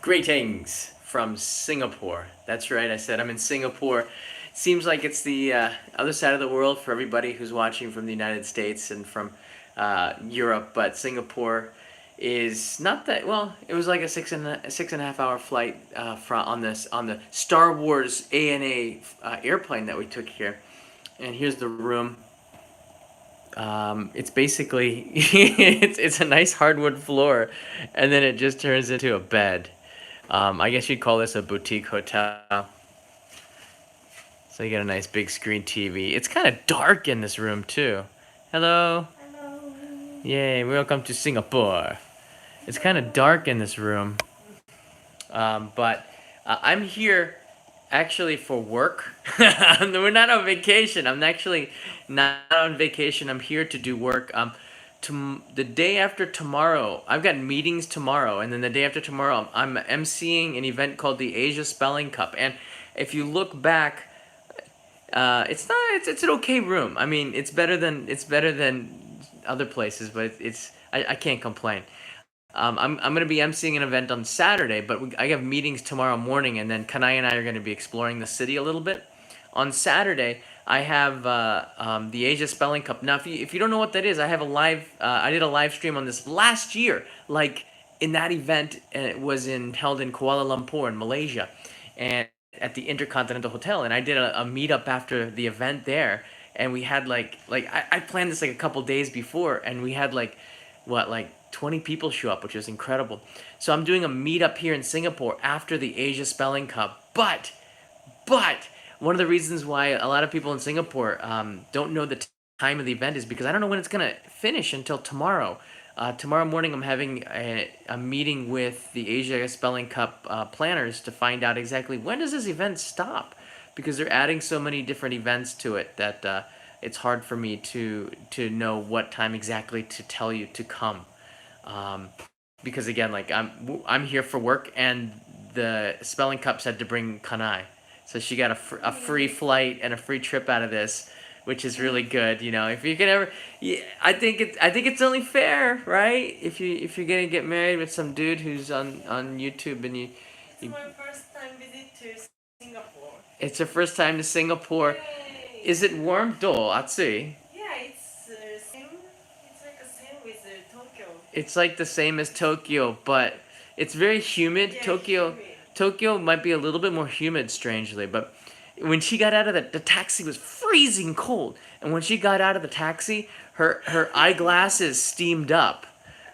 Greetings from Singapore. That's right, I said I'm in Singapore. Seems like it's the other side of the world for everybody who's watching from the United States and from Europe, but Singapore is not that well. It was like a six and a half hour flight from on the Star Wars ANA airplane that we took here. And here's the room. It's basically it's a nice hardwood floor, and then it just turns into a bed. I guess you'd call this a boutique hotel. So you get a nice big screen TV. It's kind of dark in this room too. Hello. Hello. Yay, welcome to Singapore. It's kind of dark in this room. But I'm here actually for work. We're not on vacation. I'm actually not on vacation. I'm here to do work. The day after tomorrow, I've got meetings tomorrow, and then the day after tomorrow, I'm emceeing an event called the Asia Spelling Cup. And if you look back, it's an okay room. I mean, it's better than other places, but I can't complain. I'm going to be emceeing an event on Saturday, but I have meetings tomorrow morning, and then Kanai and I are going to be exploring the city a little bit. On Saturday, I have the Asia Spelling Cup. Now, if you don't know what that is, I have a live. I did a live stream on this last year, like in that event, and it was held in Kuala Lumpur in Malaysia, and at the Intercontinental Hotel, and I did a meetup after the event there, and we had I planned this like a couple days before, and we had like 20 people show up, which was incredible. So I'm doing a meetup here in Singapore after the Asia Spelling Cup. But one of the reasons why a lot of people in Singapore don't know the time of the event is because I don't know when it's gonna finish until tomorrow. Tomorrow morning, I'm having a meeting with the Asia Spelling Cup planners to find out exactly when does this event stop, because they're adding so many different events to it that it's hard for me to know what time exactly to tell you to come. Because again, like I'm here for work, and the Spelling Cup said to bring Kanai, so she got a free flight and a free trip out of this, which is really good. You know, if you can ever, yeah, I think it's only fair, right? If you're gonna get married with some dude who's on YouTube and It's my first time visit to Singapore. it's her first time to Singapore. Yay. Is it warm? Do atsui. Yeah, it's same. It's like the same with Tokyo. It's like the same as Tokyo, but it's very humid. Yeah, Tokyo humid. Tokyo might be a little bit more humid, strangely, but when she got out of the taxi was freezing cold, and when she got out of the taxi, her eyeglasses steamed up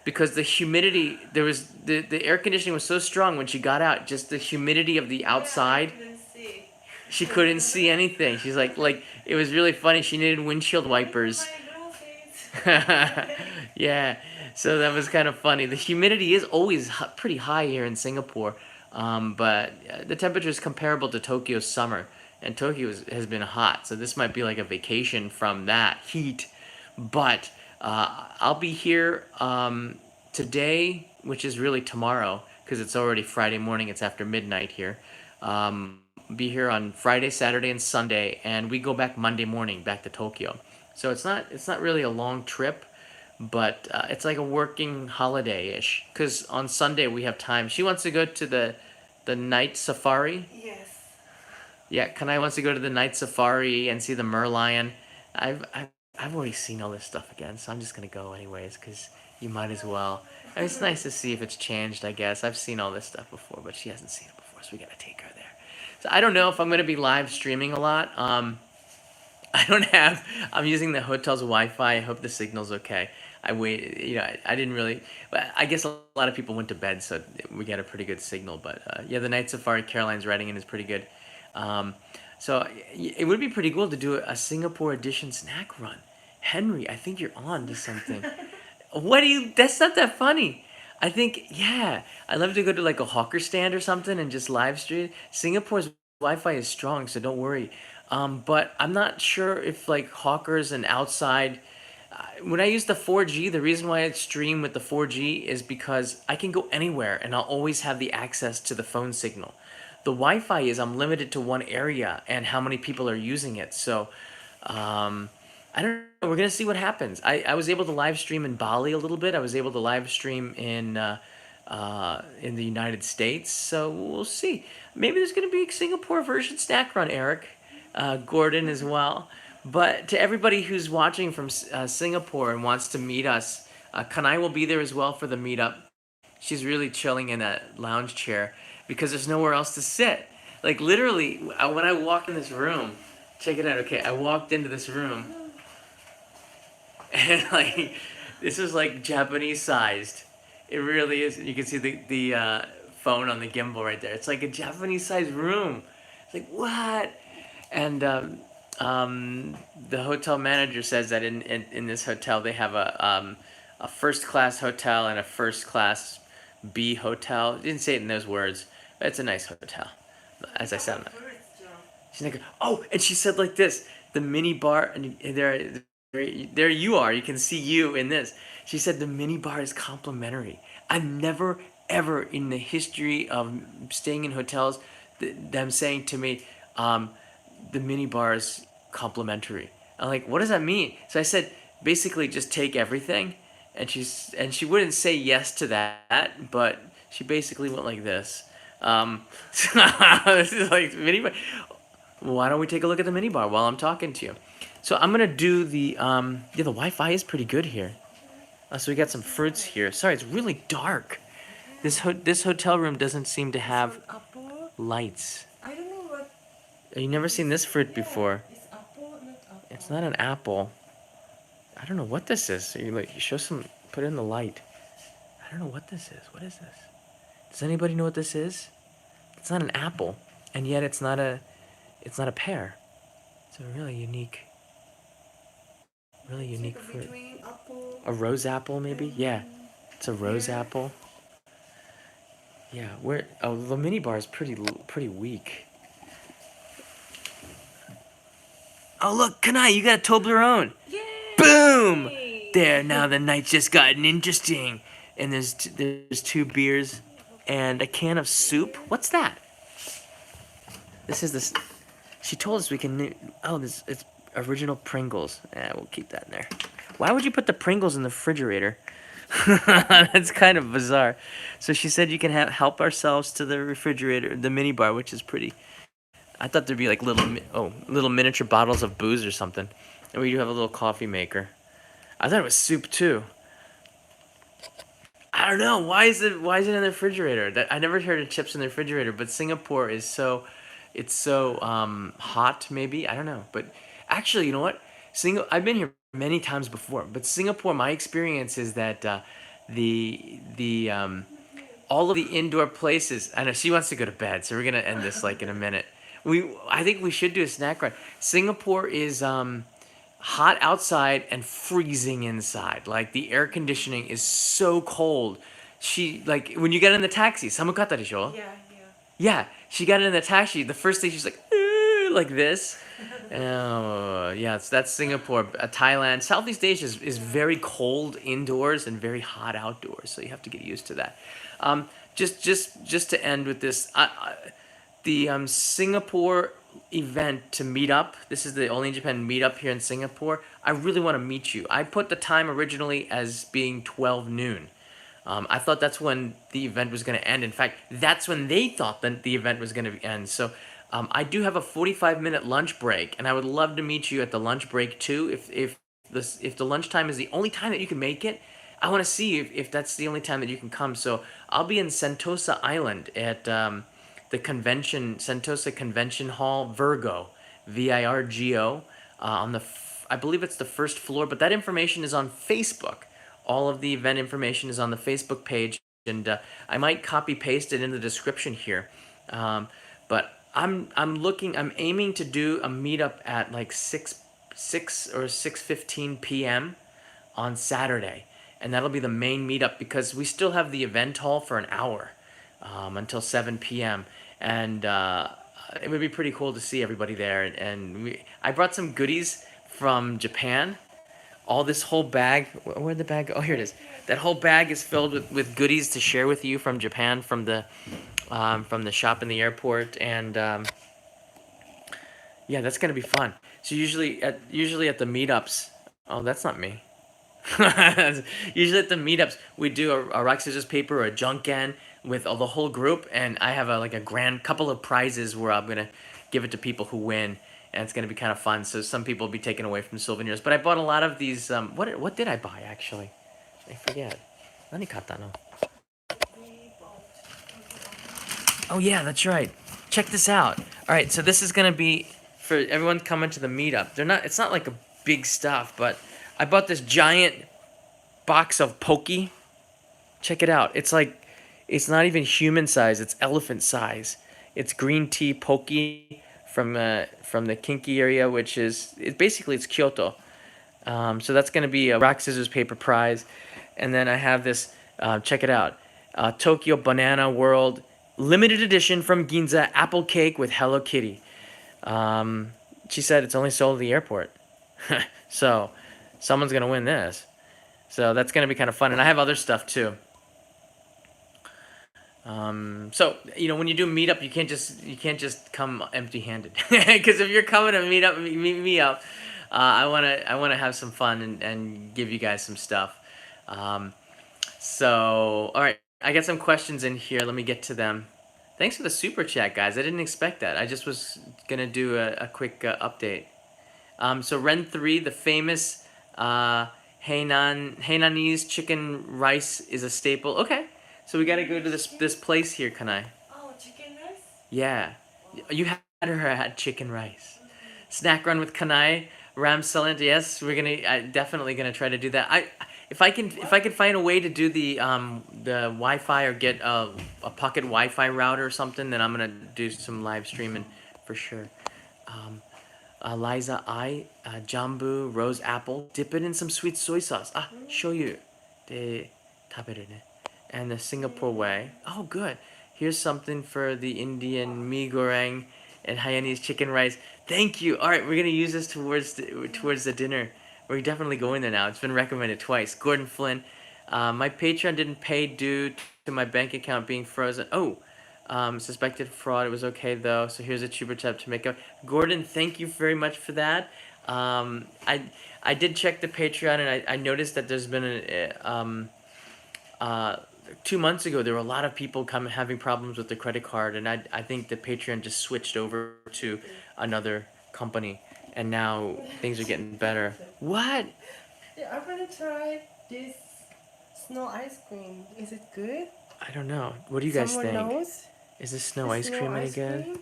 because the humidity the air conditioning was so strong when she got out, just the humidity of the outside. Yeah, I couldn't see. She couldn't see anything. She's like it was really funny. She needed windshield wipers. My glasses. Yeah, so that was kind of funny. The humidity is always pretty high here in Singapore, but the temperature is comparable to Tokyo's summer, and Tokyo has been hot, so this might be like a vacation from that heat. But I'll be here today, which is really tomorrow, because it's already Friday morning. It's after midnight here. Be here on Friday, Saturday, and Sunday, and we go back Monday morning back to Tokyo. So it's not really a long trip, but it's like a working holiday ish. Because on Sunday we have time. She wants to go to the night safari. Yes. Yeah, Kanai wants to go to the night safari and see the merlion. I've already seen all this stuff again, so I'm just gonna go anyways. Because you might as well. And it's nice to see if it's changed. I guess I've seen all this stuff before, but she hasn't seen it before, so we gotta take her there. So I don't know if I'm gonna be live streaming a lot. I don't have. I'm using the hotel's Wi-Fi. I hope the signal's okay. I wait. You know, I didn't really. But I guess a lot of people went to bed, so we got a pretty good signal. But yeah, the night safari Caroline's writing in is pretty good. So it would be pretty cool to do a Singapore edition snack run. Henry, I think you're on to something. What do you? That's not that funny. I think yeah. I'd love to go to like a hawker stand or something and just live stream. Singapore's Wi-Fi is strong, so don't worry. But I'm not sure if like hawkers and outside. When I use the 4G, the reason why I stream with the 4G is because I can go anywhere and I'll always have the access to the phone signal. The Wi-Fi is I'm limited to one area and how many people are using it. So I don't know. We're gonna see what happens. I was able to live stream in Bali a little bit. I was able to live stream in in the United States. So we'll see. Maybe there's going to be a Singapore version snack run, Eric, Gordon as well. But to everybody who's watching from Singapore and wants to meet us, Kanai will be there as well for the meetup. She's really chilling in that lounge chair because there's nowhere else to sit. Like literally, when I walk in this room, check it out. Okay, I walked into this room, and like, this is like Japanese sized. It really is. You can see the phone on the gimbal right there. It's like a Japanese sized room. It's like what? And the hotel manager says that in this hotel they have a first class hotel and a first class B hotel. Didn't say it in those words, but it's a nice hotel. As I said, she's like, oh, and she said like this: the mini bar, and there you are. You can see you in this. She said the mini bar is complimentary. I've never ever in the history of staying in hotels them saying to me, the mini bar is complimentary. I'm like, what does that mean? So I said, basically just take everything, and she wouldn't say yes to that, but she basically went like this. This is like mini bar. Why don't we take a look at the mini bar while I'm talking to you? So I'm gonna do the yeah, the Wi-Fi is pretty good here. So we got some fruits here. Sorry, it's really dark. This hotel room doesn't seem to have lights. I don't know what. You've never seen this fruit before. It's apple, not apple. It's not an apple. I don't know what this is. You show some, put it in the light. I don't know what this is. What is this? Does anybody know what this is? It's not an apple, and yet it's not a pear. It's a really unique fruit. Apple. A rose apple, maybe? Yeah, it's a rose apple. Yeah, the mini bar is pretty weak. Oh look, Kanai, you got a Toblerone. Yay! Boom! There, now the night's just gotten interesting. And there's 2 beers and a can of soup. What's that? This is this. She told us we can. Oh, it's original Pringles. Yeah, we'll keep that in there. Why would you put the Pringles in the refrigerator? That's kind of bizarre. So she said you can help ourselves to the refrigerator, the mini bar, which is pretty. I thought there'd be like little miniature bottles of booze or something. And we do have a little coffee maker. I thought it was soup too. I don't know. Why is it in the refrigerator? I never heard of chips in the refrigerator, but Singapore is so hot maybe. I don't know. But actually, you know what? I've been here many times before, but Singapore, my experience is that all of the indoor places. I know she wants to go to bed, so we're gonna end this like in a minute. I think we should do a snack run. Singapore is hot outside and freezing inside. Like the air conditioning is so cold. Like when you get in the taxi, 寒かったでしょ? Yeah. Yeah, she got in the taxi. The first thing she's like this. Oh, yeah, that's Singapore. Thailand, Southeast Asia is very cold indoors and very hot outdoors. So you have to get used to that. Just to end with this, the Singapore event to meet up. This is the Only in Japan meetup here in Singapore. I really want to meet you. I put the time originally as being 12 noon. I thought that's when the event was going to end. In fact, that's when they thought that the event was going to end. So I do have a 45-minute lunch break, and I would love to meet you at the lunch break too. If the lunchtime is the only time that you can make it, I want to see if that's the only time that you can come. So I'll be in Sentosa Island at the Sentosa Convention Hall, Virgo, VIRGO, I believe it's the first floor, but that information is on Facebook. All of the event information is on the Facebook page, and I might copy paste it in the description here. But I'm aiming to do a meetup at like 6 or 6:15 p.m. on Saturday, and that'll be the main meetup because we still have the event hall for an hour until 7 p.m. and it would be pretty cool to see everybody there. And I brought some goodies from Japan. All this whole bag, where'd the bag go? Oh, here it is. That whole bag is filled with goodies to share with you from Japan, from the shop in the airport, and yeah, that's gonna be fun. So usually at the meetups, oh, that's not me. Usually at the meetups, we do a rock scissors paper or a junkan with all the whole group, and I have like a grand couple of prizes where I'm gonna give it to people who win, and it's gonna be kind of fun. So some people will be taken away from souvenirs. But I bought a lot of these. What did I buy actually? I forget. 何買ったの? We bought. Oh yeah, that's right. Check this out. All right, so this is gonna be for everyone coming to the meetup. They're not. It's not like a big stuff, but I bought this giant box of poke. Check it out. It's like, it's not even human size. It's elephant size. It's green tea poke from the Kinki area, which is basically it's Kyoto. So that's gonna be a rock scissors paper prize, and then I have this. Check it out. Tokyo Banana World limited edition from Ginza apple cake with Hello Kitty. She said it's only sold at the airport, so someone's gonna win this. So that's gonna be kind of fun, and I have other stuff too. So when you do meetup, you can't just come empty-handed, because if you're coming to meet me up, I wanna have some fun and give you guys some stuff. Um, so all right, I got some questions in here. Let me get to them. Thanks for the super chat, guys. I didn't expect that. I just was gonna do a quick update. So Ren 3, the famous Hainanese chicken rice is a staple. Okay, so we gotta go to this place here, Kanai. Oh, chicken rice? Yeah, you had chicken rice. Snack run with Kanai, Ram Salent. Yes, definitely gonna try to do that. If I can find a way to do the Wi-Fi or get a pocket Wi-Fi router or something, then I'm gonna do some live streaming for sure. Liza jambu, rose apple. Dip it in some sweet soy sauce. Shoyu. De taberu ne. And the Singapore way. Oh, good. Here's something for the Indian mee goreng and Hainanese chicken rice. Thank you. All right, we're gonna use this towards the dinner. We're definitely going there now. It's been recommended twice. Gordon Flynn. My Patreon didn't pay due to my bank account being frozen. Oh. Suspected fraud. It was okay though. So here's a cheaper tip to make up. Gordon, thank you very much for that. I did check the Patreon, and I noticed that there's been 2 months ago there were a lot of people having problems with the credit card, and I think the Patreon just switched over to another company, and now things are getting better. What? Yeah, I'm gonna try this snow ice cream. Is it good? I don't know. What do you guys Someone think? knows? Is this snow The ice snow cream any ice good? cream?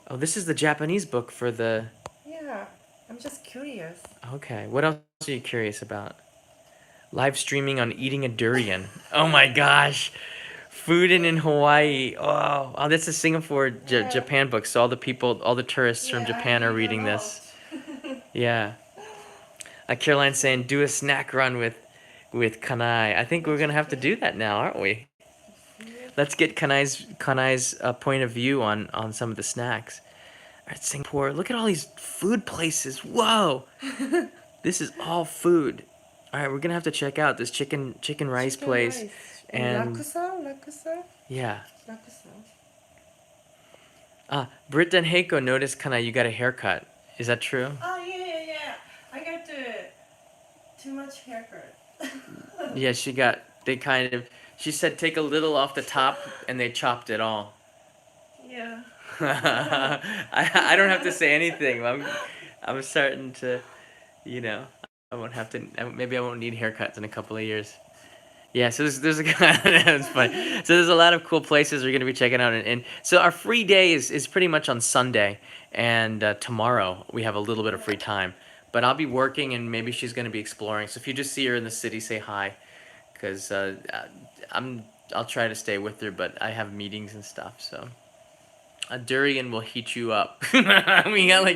Oh, this is the Japanese book for the. Yeah, I'm just curious. Okay, what else are you curious about? Live streaming on eating a durian. Oh my gosh. Food in Hawaii. Oh, this is Singapore, Yeah. Japan book. So all the tourists from Yeah, Japan I are read reading a this. lot. Yeah. Caroline's saying, do a snack run with Kanai. I think we're gonna have to do that now, aren't we? Let's get Kanai's point of view on some of the snacks. All right, Singapore. Look at all these food places. Whoa. This is all food. All right, we're gonna have to check out this chicken rice Chicken place, rice. and Rakusa? yeah. Rakusa. Britta and Heiko noticed you got a haircut. Is that true? Oh, yeah. I got too much haircut. Yeah, she said take a little off the top, and they chopped it all. Yeah. I don't have to say anything. I'm starting to, I won't have to. Maybe I won't need haircuts in a couple of years. Yeah, so there's a that's fun. So there's a lot of cool places we're gonna be checking out, and so our free day is pretty much on Sunday, and tomorrow we have a little bit of free time. But I'll be working, and maybe she's gonna be exploring. So if you just see her in the city, say hi, because I'll try to stay with her, but I have meetings and stuff. So a durian will heat you up. We got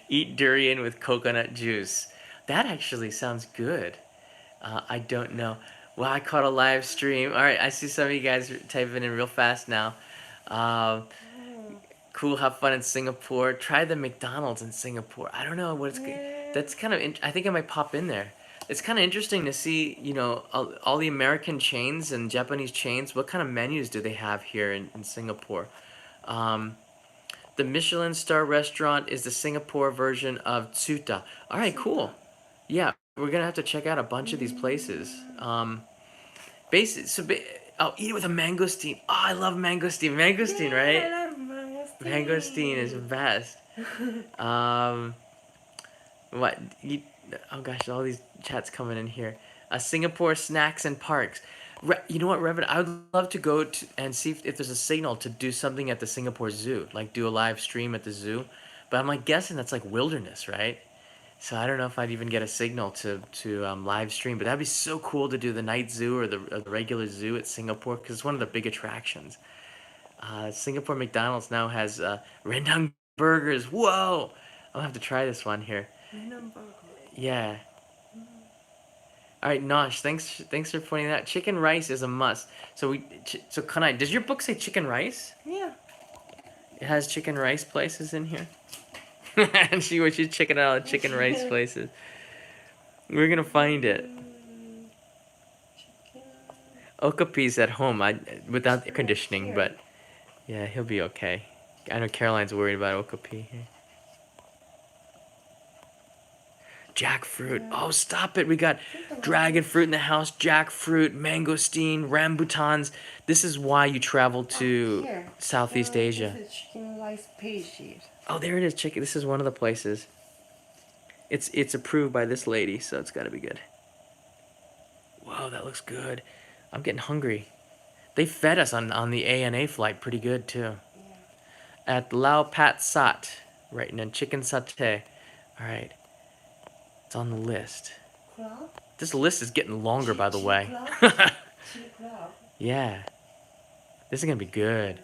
eat durian with coconut juice. That actually sounds good. I don't know. Well, I caught a live stream. All right, I see some of you guys typing in real fast now. Cool, have fun in Singapore. Try the McDonald's in Singapore. I don't know what it's. Yeah. That's kind of. I think I might pop in there. It's kind of interesting to see, all the American chains and Japanese chains. What kind of menus do they have here in Singapore? The Michelin star restaurant is the Singapore version of Tsuta. All right, cool. Yeah, we're gonna have to check out a bunch of these places. Oh, eat it with a mangosteen. Oh, I love mangosteen. Mangosteen, Yeah, right? I love mangosteen. Mangosteen is best. Um, what? You, oh gosh, all these chats coming in here. Singapore snacks and parks. You know what, Revan? I would love to go to and see if there's a signal to do something at the Singapore Zoo, like do a live stream at the zoo. But I'm like guessing that's like wilderness, right? So I don't know if I'd even get a signal to live stream, but that'd be so cool to do the night zoo or the regular zoo at Singapore because it's one of the big attractions. Singapore McDonald's now has rendang burgers. Whoa! I'll have to try this one here. Yeah. All right, Nosh. Thanks for pointing that out. Chicken rice is a must. So Kanai, does your book say chicken rice? Yeah. It has chicken rice places in here. And she's checking out chicken rice places. We're gonna find it. Okapi's at home, without air conditioning, but yeah, he'll be okay. I know Caroline's worried about Okapi. Jackfruit. Oh, stop it. We got dragon fruit in the house, jackfruit, mangosteen, rambutans. This is why you travel to Southeast Asia. This is chicken rice pastry. Oh, there it is, chicken. This is one of the places. It's approved by this lady, so it's got to be good. Whoa, that looks good. I'm getting hungry. They fed us on the ANA flight pretty good, too. Yeah. At Lao Pat Sat, right, and then chicken satay. All right. It's on the list. Crab? This list is getting longer, by the way. Chili crab. Yeah. This is going to be good.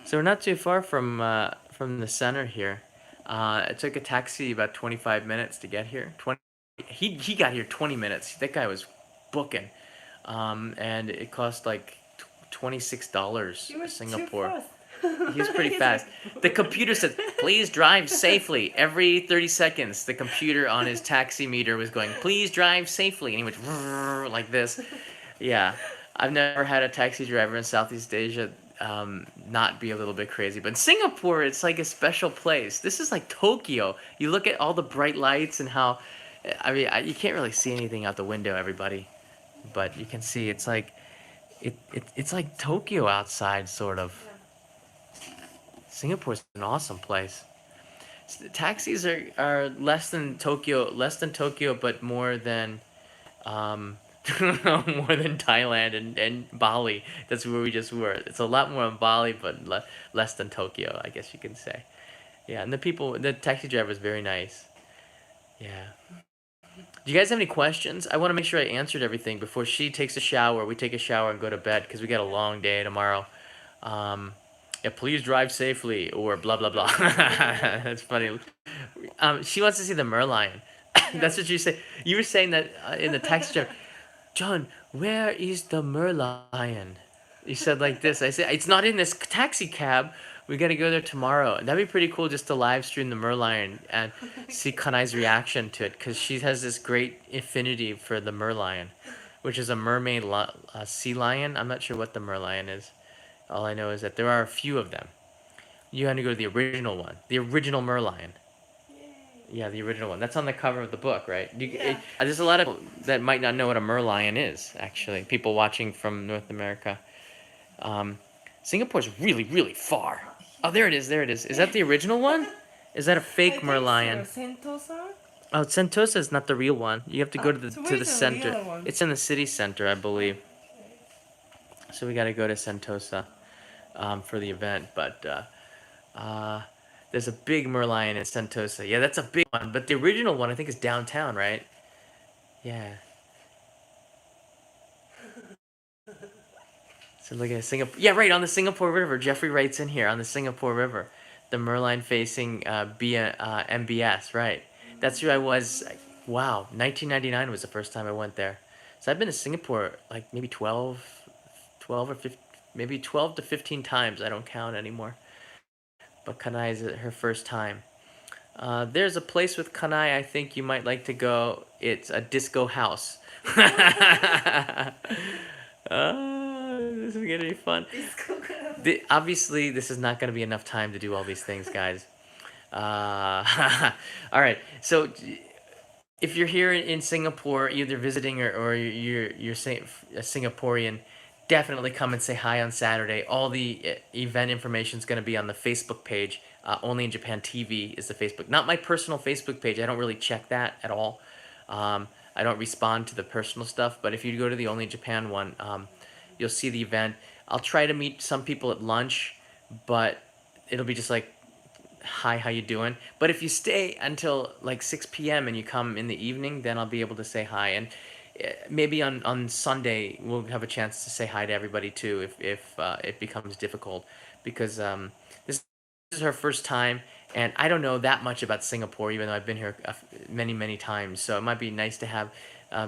So we're not too far from the center here. It took a taxi about 25 minutes to get here. He got here 20 minutes. That guy was booking. And it cost like $26 Singapore. He's pretty fast. The computer said, please drive safely. Every 30 seconds, the computer on his taxi meter was going, please drive safely. And he went like this. Yeah. I've never had a taxi driver in Southeast Asia not be a little bit crazy. But in Singapore, it's like a special place. This is like Tokyo. You look at all the bright lights and how, I mean, you can't really see anything out the window, everybody. But you can see it's like, it's like Tokyo outside, sort of. Singapore's an awesome place. Taxis are less than Tokyo, but more than more than Thailand and Bali. That's where we just were. It's a lot more in Bali, but less than Tokyo, I guess you can say. Yeah, and the taxi driver was very nice. Yeah. Do you guys have any questions? I want to make sure I answered everything before she takes a shower. We take a shower and go to bed because we got a long day tomorrow. Yeah, please drive safely, or blah blah blah. That's funny. She wants to see the merlion. That's what you say. You were saying that in the text, John. Where is the merlion? You said like this. I said it's not in this taxi cab. We gotta go there tomorrow. That'd be pretty cool just to live stream the merlion and see Kanai's reaction to it, because she has this great affinity for the merlion, which is a mermaid sea lion. I'm not sure what the merlion is. All I know is that there are a few of them. You had to go to the original one. The original merlion. Yeah, the original one. That's on the cover of the book, right? There's a lot of people that might not know what a merlion is, actually. People watching from North America. Singapore's really, really far. Oh, there it is. Is that the original one? Is that a fake merlion? So. Sentosa? Oh, Sentosa is not the real one. You have to go to the center. Real one? It's in the city center, I believe. So we got to go to Sentosa. For the event, but there's a big merlion in Sentosa. Yeah, that's a big one, but the original one I think is downtown, right? Yeah. So look at Singapore. Yeah, right, on the Singapore River. Jeffrey writes in here, on the Singapore River, the merlion facing MBS, right? That's where I was. Wow, 1999 was the first time I went there. So I've been to Singapore like maybe 12 or 15. Maybe 12 to 15 times. I don't count anymore. But Kanai is her first time. There's a place with Kanai I think you might like to go. It's a disco house. This is going to be fun. Obviously, this is not going to be enough time to do all these things, guys. All right. So if you're here in Singapore, either visiting or a Singaporean, definitely come and say hi on Saturday. All the event information is going to be on the Facebook page. Only in Japan TV is the Facebook, not my personal Facebook page. I don't really check that at all. I don't respond to the personal stuff. But if you go to the Only in Japan one, you'll see the event. I'll try to meet some people at lunch, but it'll be just like, hi, how you doing? But if you stay until like 6 p.m. and you come in the evening, then I'll be able to say hi. And maybe on Sunday we'll have a chance to say hi to everybody too, if it becomes difficult, because this is her first time, and I don't know that much about Singapore, even though I've been here many times. So it might be nice to have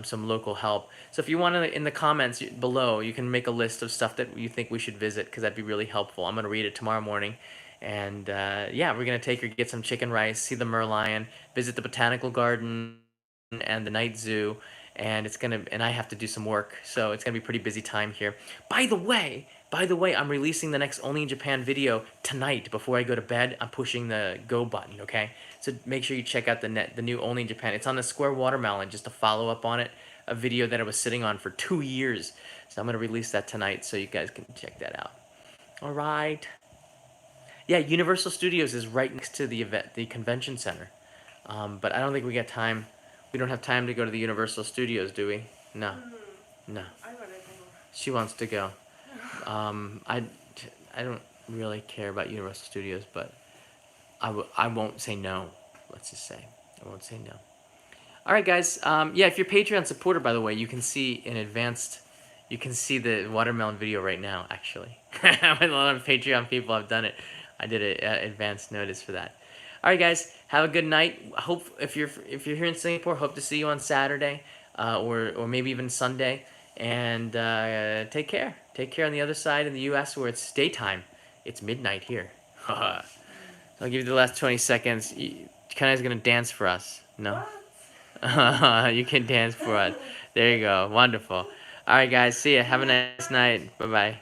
some local help. So if you want to, in the comments below, you can make a list of stuff that you think we should visit, because that'd be really helpful. I'm gonna read it tomorrow morning. And yeah, we're gonna take her, get some chicken rice, see the merlion, visit the botanical garden and the night zoo, and I have to do some work, so it's gonna be a pretty busy time here. By the way, I'm releasing the next Only in Japan video tonight before I go to bed. I'm pushing the go button, okay? So make sure you check out the new Only in Japan. It's on the square watermelon, just a follow up on it, a video that I was sitting on for 2 years. So I'm gonna release that tonight, so you guys can check that out. All right. Yeah, Universal Studios is right next to the convention center. But I don't think we got time. We don't have time to go to the Universal Studios, do we? No, no. I wanna go. She wants to go. Um, I, I don't really care about Universal Studios, but I won't say no. Let's just say I won't say no. All right, guys. Yeah, if you're Patreon supporter, by the way, you can see in advanced. You can see the watermelon video right now. Actually, with a lot of Patreon people, I've done it. I did an advanced notice for that. All right, guys. Have a good night. Hope if you're here in Singapore, hope to see you on Saturday, or maybe even Sunday. And take care. Take care on the other side in the U.S. where it's daytime. It's midnight here. I'll give you the last 20 seconds. Kanai's gonna dance for us. No. What? You can dance for us. There you go. Wonderful. All right, guys. See ya. Have a nice night. Bye bye.